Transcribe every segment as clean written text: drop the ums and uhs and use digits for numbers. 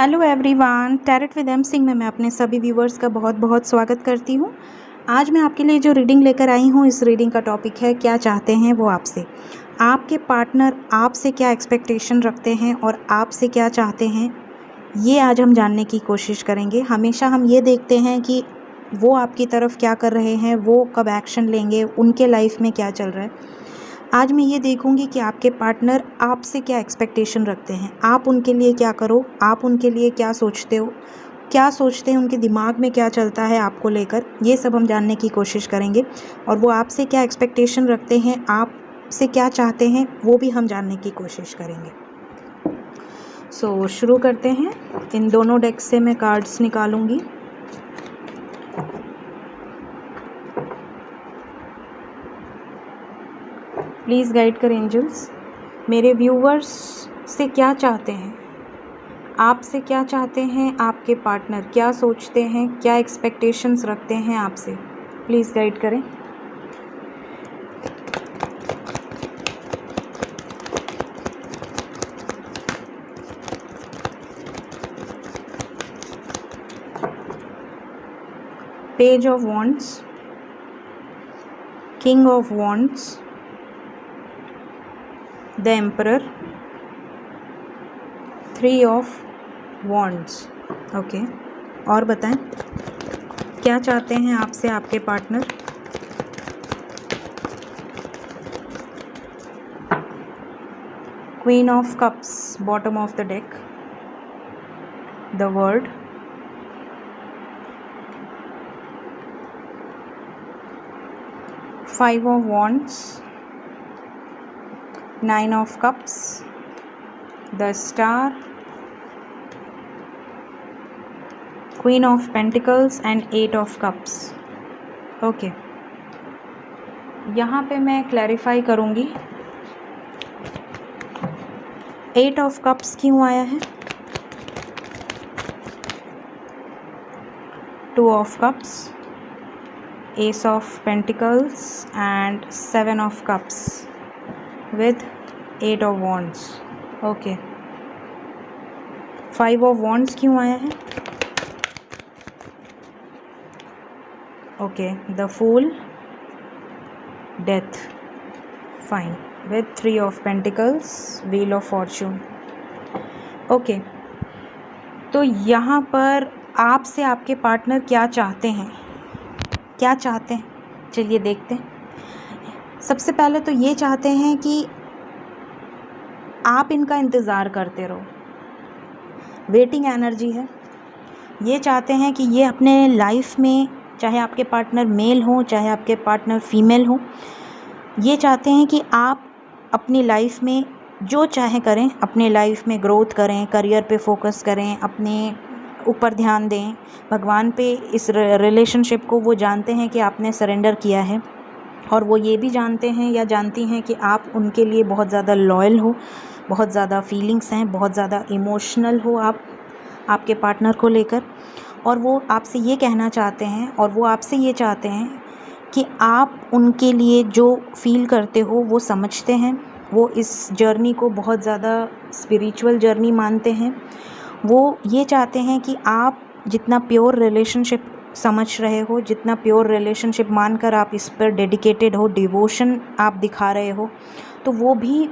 Hello everyone, tarot with M Singh में मैं अपने सभी व्यूवर्स का बहुत बहुत स्वागत करती हूँ। आज मैं आपके लिए जो रीडिंग लेकर आई हूँ, इस रीडिंग का टॉपिक है क्या चाहते हैं वो आपसे। आपके पार्टनर आपसे क्या एक्सपेक्टेशन रखते हैं और आपसे क्या चाहते हैं, ये आज हम जानने की कोशिश करेंगे। हमेशा हम ये देखते हैं कि वो आपकी तरफ क्या कर रहे हैं, वो कब एक्शन लेंगे, उनके लाइफ में क्या चल रहा है। आज मैं ये देखूंगी कि आपके पार्टनर आपसे क्या एक्सपेक्टेशन रखते हैं, आप उनके लिए क्या करो, आप उनके लिए क्या सोचते हो, क्या सोचते हैं, उनके दिमाग में क्या चलता है आपको लेकर, ये सब हम जानने की कोशिश करेंगे। और वो आपसे क्या एक्सपेक्टेशन रखते हैं, आपसे क्या चाहते हैं, वो भी हम जानने की कोशिश करेंगे। शुरू करते हैं। इन दोनों डेक से मैं कार्ड्स निकालूंगी। प्लीज़ गाइड कर एंजल्स। मेरे व्यूवर्स से क्या चाहते हैं, आपसे क्या चाहते हैं, आपके पार्टनर क्या सोचते हैं, क्या एक्सपेक्टेशंस रखते हैं आपसे, प्लीज़ गाइड करें। Page of wands, king of wands, the emperor, three of wands. Okay, और बताएं क्या चाहते हैं आपसे आपके partner. Queen of cups, bottom of the deck, the world, five of wands, nine of cups, the star, queen of pentacles and eight of cups. Okay, यहाँ पे मैं क्लैरिफाई करूँगी एट ऑफ कप्स क्यों आया है, two of cups, ace of pentacles and seven of cups with eight of wands. Okay, five of wands क्यों आया है, okay, the fool, death, fine, with three of pentacles, wheel of fortune. Okay, तो यहाँ पर आपसे आपके partner क्या चाहते हैं, क्या चाहते हैं, चलिए देखते हैं। सबसे पहले तो ये चाहते हैं कि आप इनका इंतज़ार करते रहो, वेटिंग एनर्जी है। ये चाहते हैं कि ये अपने लाइफ में, चाहे आपके पार्टनर मेल हो चाहे आपके पार्टनर फीमेल हो, ये चाहते हैं कि आप अपनी लाइफ में जो चाहे करें, अपने लाइफ में ग्रोथ करें, करियर पे फोकस करें, अपने ऊपर ध्यान दें, भगवान पे। इस रिलेशनशिप को वो जानते हैं कि आपने सरेंडर किया है, और वो ये भी जानते हैं या जानती हैं कि आप उनके लिए बहुत ज़्यादा लॉयल हो, बहुत ज़्यादा फीलिंग्स हैं, बहुत ज़्यादा इमोशनल हो आप आपके पार्टनर को लेकर। और वो आपसे ये कहना चाहते हैं और वो आपसे ये चाहते हैं कि आप उनके लिए जो फील करते हो वो समझते हैं। वो इस जर्नी को बहुत ज़्यादा स्पिरिचुअल जर्नी मानते हैं। वो ये चाहते हैं कि आप जितना प्योर रिलेशनशिप समझ रहे हो, जितना प्योर रिलेशनशिप मानकर आप इस पर डेडिकेटेड हो, डिवोशन आप दिखा रहे हो, तो वो भी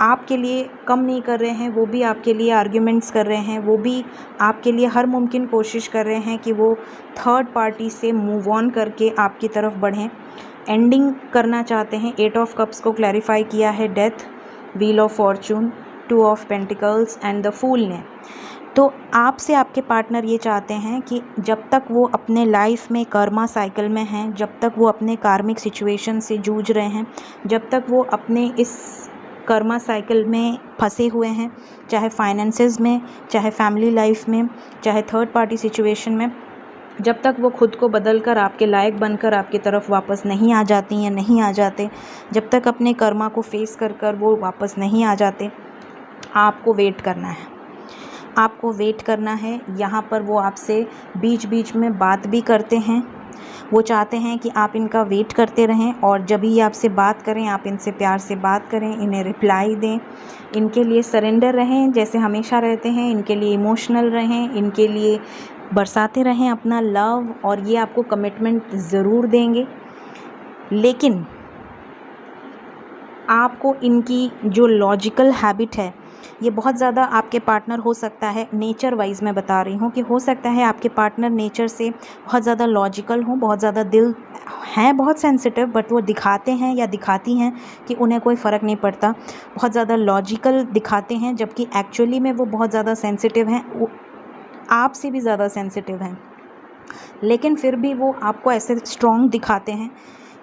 आपके लिए कम नहीं कर रहे हैं, वो भी आपके लिए आर्ग्यूमेंट्स कर रहे हैं, वो भी आपके लिए हर मुमकिन कोशिश कर रहे हैं कि वो थर्ड पार्टी से मूव ऑन करके आपकी तरफ बढ़ें, एंडिंग करना चाहते हैं। एट ऑफ कप्स को क्लैरिफाई किया है death, wheel of fortune, two of pentacles and the fool ने। तो आपसे आपके पार्टनर ये चाहते हैं कि जब तक वो अपने लाइफ में कर्मा साइकिल में हैं, जब तक वो अपने कार्मिक सिचुएशन से जूझ रहे हैं, जब तक वो अपने इस कर्मा साइकिल में फंसे हुए हैं, चाहे फाइनेंसेस में, चाहे फैमिली लाइफ में, चाहे थर्ड पार्टी सिचुएशन में, जब तक वो खुद को बदल कर आपके लायक बनकर आपकी तरफ वापस नहीं आ जाती हैं, नहीं आ जाते, जब तक अपने कर्मा को फेस कर कर वो वापस नहीं आ जाते, आपको वेट करना है, आपको वेट करना है। यहाँ पर वो आपसे बीच बीच में बात भी करते हैं, वो चाहते हैं कि आप इनका वेट करते रहें और जब भी आपसे बात करें आप इनसे प्यार से बात करें, इन्हें रिप्लाई दें, इनके लिए सरेंडर रहें जैसे हमेशा रहते हैं, इनके लिए इमोशनल रहें, इनके लिए बरसाते रहें अपना लव, और ये आपको कमिटमेंट ज़रूर देंगे। लेकिन आपको इनकी जो लॉजिकल हैबिट है, ये बहुत ज़्यादा आपके पार्टनर हो सकता है, नेचर वाइज मैं बता रही हूँ कि हो सकता है आपके पार्टनर नेचर से बहुत ज़्यादा लॉजिकल हों, बहुत ज़्यादा दिल हैं, बहुत सेंसिटिव, बट वो दिखाते हैं या दिखाती हैं कि उन्हें कोई फ़र्क नहीं पड़ता, बहुत ज़्यादा लॉजिकल दिखाते हैं, जबकि एक्चुअली में वो बहुत ज़्यादा सेंसिटिव हैं, वो आपसे भी ज़्यादा सेंसिटिव हैं। लेकिन फिर भी वो आपको ऐसे स्ट्रॉन्ग दिखाते हैं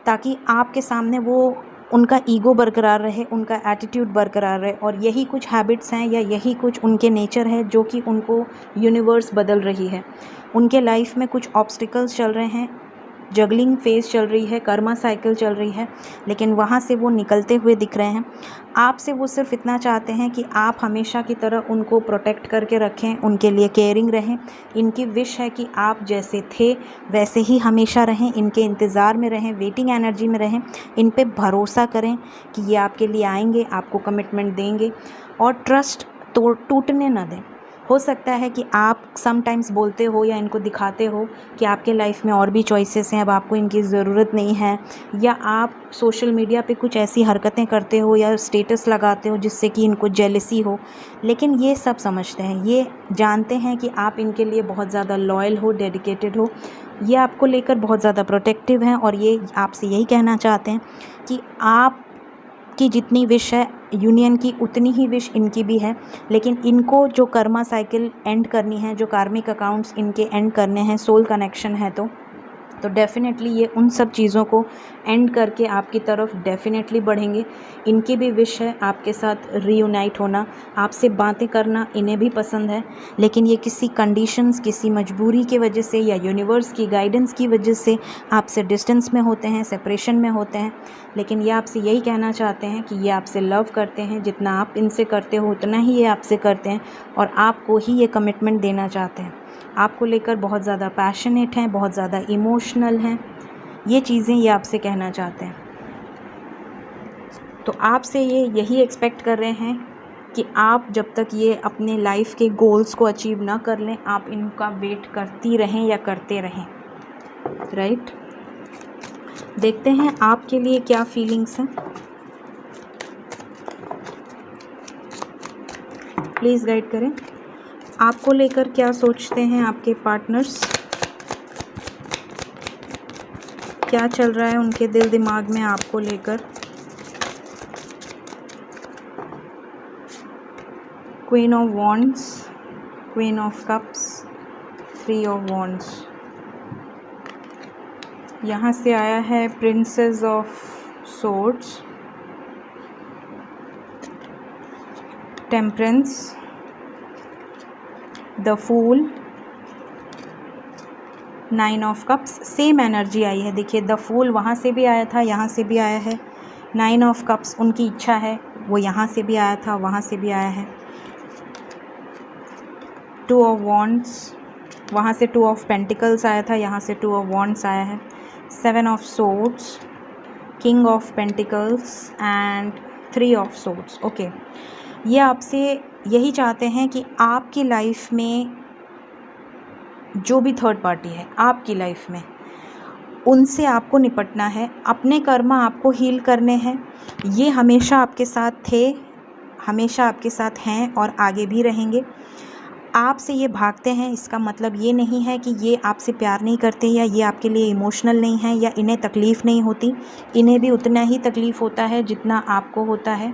ताकि आपके सामने वो उनका ईगो बरकरार रहे, उनका एटीट्यूड बरकरार रहे, और यही कुछ हैबिट्स हैं या यही कुछ उनके नेचर है जो कि उनको यूनिवर्स बदल रही है। उनके लाइफ में कुछ ऑब्स्टिकल्स चल रहे हैं, जगलिंग फेज़ चल रही है, कर्मा साइकिल चल रही है, लेकिन वहाँ से वो निकलते हुए दिख रहे हैं। आपसे वो सिर्फ इतना चाहते हैं कि आप हमेशा की तरह उनको प्रोटेक्ट करके रखें, उनके लिए केयरिंग रहें। इनकी विश है कि आप जैसे थे वैसे ही हमेशा रहें, इनके इंतज़ार में रहें, वेटिंग एनर्जी में रहें, इन पे भरोसा करें कि ये आपके लिए आएंगे, आपको कमिटमेंट देंगे, और ट्रस्ट टूटने ना दें। हो सकता है कि आप समटाइम्स बोलते हो या इनको दिखाते हो कि आपके लाइफ में और भी चॉइसेस हैं, अब आपको इनकी ज़रूरत नहीं है, या आप सोशल मीडिया पे कुछ ऐसी हरकतें करते हो या स्टेटस लगाते हो जिससे कि इनको जेलसी हो, लेकिन ये सब समझते हैं, ये जानते हैं कि आप इनके लिए बहुत ज़्यादा लॉयल हो, डेडिकेटेड हो, ये आपको लेकर बहुत ज़्यादा प्रोटेक्टिव हैं, और ये आपसे यही कहना चाहते हैं कि आप की जितनी विश है यूनियन की, उतनी ही विश इनकी भी है। लेकिन इनको जो कर्मा साइकिल एंड करनी है, जो कार्मिक अकाउंट्स इनके एंड करने हैं, सोल कनेक्शन है, तो डेफ़िनेटली ये उन सब चीज़ों को एंड करके आपकी तरफ डेफ़िनेटली बढ़ेंगे। इनकी भी विश है आपके साथ रीयूनाइट होना, आपसे बातें करना इन्हें भी पसंद है, लेकिन ये किसी कंडीशंस, किसी मजबूरी की वजह से या यूनिवर्स की गाइडेंस की वजह से आपसे डिस्टेंस में होते हैं, सेपरेशन में होते हैं। लेकिन ये आपसे यही कहना चाहते हैं कि ये आपसे लव करते हैं, जितना आप इनसे करते हो उतना ही ये आपसे करते हैं, और आपको ही ये कमिटमेंट देना चाहते हैं। आपको लेकर बहुत ज़्यादा पैशनेट हैं, बहुत ज़्यादा इमोशनल हैं, ये चीज़ें ये आपसे कहना चाहते हैं। तो आपसे ये यही एक्सपेक्ट कर रहे हैं कि आप जब तक ये अपने लाइफ के गोल्स को अचीव ना कर लें, आप इनका वेट करती रहें या करते रहें, राइट। देखते हैं आपके लिए क्या फीलिंग्स हैं, प्लीज़ गाइड करें। आपको लेकर क्या सोचते हैं आपके पार्टनर्स, क्या चल रहा है उनके दिल दिमाग में आपको लेकर। Queen of wands, queen of cups, three of wands, यहाँ से आया है princess of swords, temperance, the fool, nine of cups. Same energy आई है, देखिए द फूल वहाँ से भी आया था, यहाँ से भी आया है। नाइन ऑफ कप्स उनकी इच्छा है, वो यहाँ से भी आया था, वहाँ से भी आया है। टू ऑफ वॉन्ड्स, वहाँ से टू ऑफ पेंटिकल्स आया था, यहाँ से टू ऑफ वॉन्ड्स आया है। Seven of swords, king of pentacles and three of swords. Okay, ये आपसे यही चाहते हैं कि आपकी लाइफ में जो भी थर्ड पार्टी है आपकी लाइफ में, उनसे आपको निपटना है, अपने कर्मा आपको हील करने हैं। ये हमेशा आपके साथ थे, हमेशा आपके साथ हैं और आगे भी रहेंगे। आपसे ये भागते हैं, इसका मतलब ये नहीं है कि ये आपसे प्यार नहीं करते या ये आपके लिए इमोशनल नहीं है या इन्हें तकलीफ़ नहीं होती। इन्हें भी उतना ही तकलीफ़ होता है जितना आपको होता है।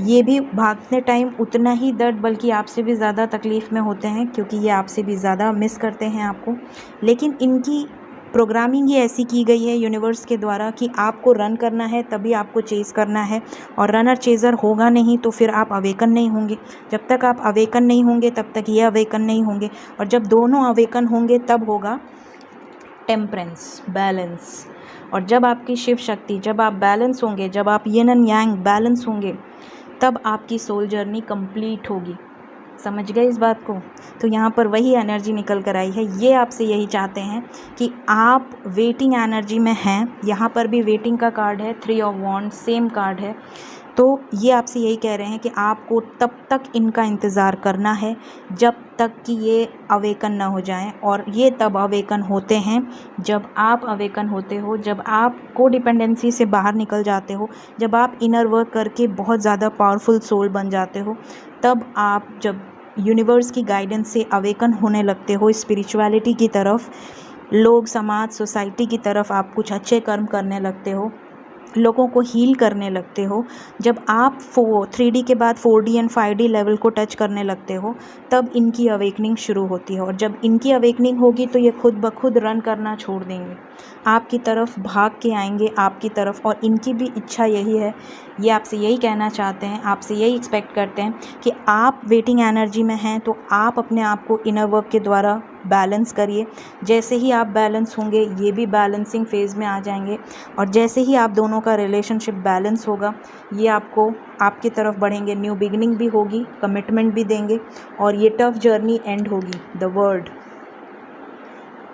ये भी भागते टाइम उतना ही दर्द, बल्कि आपसे भी ज़्यादा तकलीफ़ में होते हैं, क्योंकि ये आपसे भी ज़्यादा मिस करते हैं आपको। लेकिन इनकी प्रोग्रामिंग ही ऐसी की गई है यूनिवर्स के द्वारा कि आपको रन करना है, तभी आपको चेज़ करना है, और रनर चेज़र होगा नहीं तो फिर आप अवेकन नहीं होंगे। जब तक आप अवेकन नहीं होंगे तब तक ये अवेकन नहीं होंगे, और जब दोनों अवेकन होंगे तब होगा टेम्परेंस, बैलेंस। और जब आपकी शिव शक्ति, जब आप बैलेंस होंगे, जब आप यिन एंड यांग बैलेंस होंगे, तब आपकी सोल जर्नी कंप्लीट होगी। समझ गए इस बात को? तो यहाँ पर वही एनर्जी निकल कर आई है। ये आपसे यही चाहते हैं कि आप वेटिंग एनर्जी में हैं। यहाँ पर भी वेटिंग का कार्ड है, 3 ऑफ वॉन्ड्स सेम कार्ड है। तो ये आपसे यही कह रहे हैं कि आपको तब तक इनका इंतज़ार करना है जब तक कि ये अवेकन ना हो जाएं, और ये तब अवेकन होते हैं जब आप अवेकन होते हो, जब आप कोडिपेंडेंसी से बाहर निकल जाते हो, जब आप इनर वर्क करके बहुत ज़्यादा पावरफुल सोल बन जाते हो, तब आप जब यूनिवर्स की गाइडेंस से अवेकन होने लगते हो स्पिरिचुअलिटी की तरफ, लोग, समाज, सोसाइटी की तरफ आप कुछ अच्छे कर्म करने लगते हो, लोगों को हील करने लगते हो। जब आप 3D के बाद 4D एंड 5D लेवल को टच करने लगते हो, तब इनकी अवेकनिंग शुरू होती है। और जब इनकी अवेकनिंग होगी तो ये खुद ब खुद रन करना छोड़ देंगे, आपकी तरफ भाग के आएंगे आपकी तरफ। और इनकी भी इच्छा यही है, ये आपसे यही कहना चाहते हैं, आपसे यही एक्सपेक्ट करते हैं कि आप वेटिंग एनर्जी में हैं तो आप अपने आप को इनर वर्क के द्वारा बैलेंस करिए। जैसे ही आप बैलेंस होंगे, ये भी बैलेंसिंग फेज़ में आ जाएंगे, और जैसे ही आप दोनों का रिलेशनशिप बैलेंस होगा, ये आपको आपकी तरफ बढ़ेंगे, न्यू बिगिनिंग भी होगी, कमिटमेंट भी देंगे, और ये टफ जर्नी एंड होगी, द वर्ल्ड,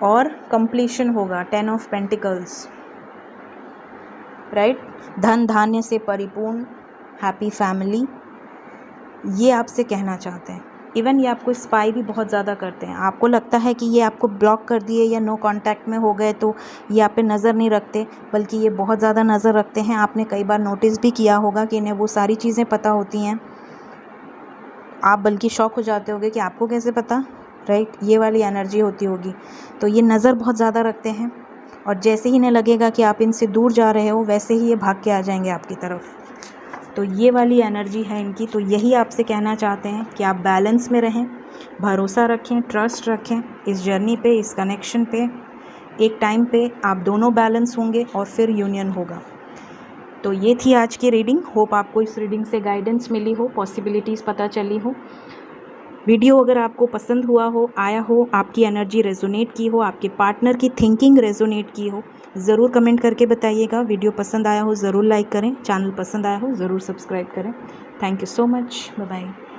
और कंप्लीशन होगा, 10 ऑफ पेंटिकल्स, राइट। धन धान्य से परिपूर्ण हैप्पी फैमिली, ये आपसे कहना चाहते हैं। इवन ये आपको स्पाई भी बहुत ज़्यादा करते हैं। आपको लगता है कि ये आपको ब्लॉक कर दिए या नो कांटेक्ट में हो गए तो ये आप पे नज़र नहीं रखते, बल्कि ये बहुत ज़्यादा नज़र रखते हैं। आपने कई बार नोटिस भी किया होगा कि इन्हें वो सारी चीज़ें पता होती हैं। आप बल्कि शॉक हो जाते होगे कि आपको कैसे पता, राइट। ये वाली एनर्जी होती होगी। तो ये नज़र बहुत ज़्यादा रखते हैं, और जैसे ही इन्हें लगेगा कि आप इनसे दूर जा रहे हो, वैसे ही ये भाग के आ जाएंगे आपकी तरफ। तो ये वाली एनर्जी है इनकी। तो यही आपसे कहना चाहते हैं कि आप बैलेंस में रहें, भरोसा रखें, ट्रस्ट रखें इस जर्नी पे, इस कनेक्शन पे। एक टाइम पे आप दोनों बैलेंस होंगे और फिर यूनियन होगा। तो ये थी आज की रीडिंग। होप आपको इस रीडिंग से गाइडेंस मिली हो, पॉसिबिलिटीज़ पता चली हो। वीडियो अगर आपको पसंद हुआ हो, आया हो, आपकी एनर्जी रेजोनेट की हो, आपके पार्टनर की थिंकिंग रेजोनेट की हो, ज़रूर कमेंट करके बताइएगा। वीडियो पसंद आया हो ज़रूर लाइक करें, चैनल पसंद आया हो ज़रूर सब्सक्राइब करें। Thank you so much, bye bye.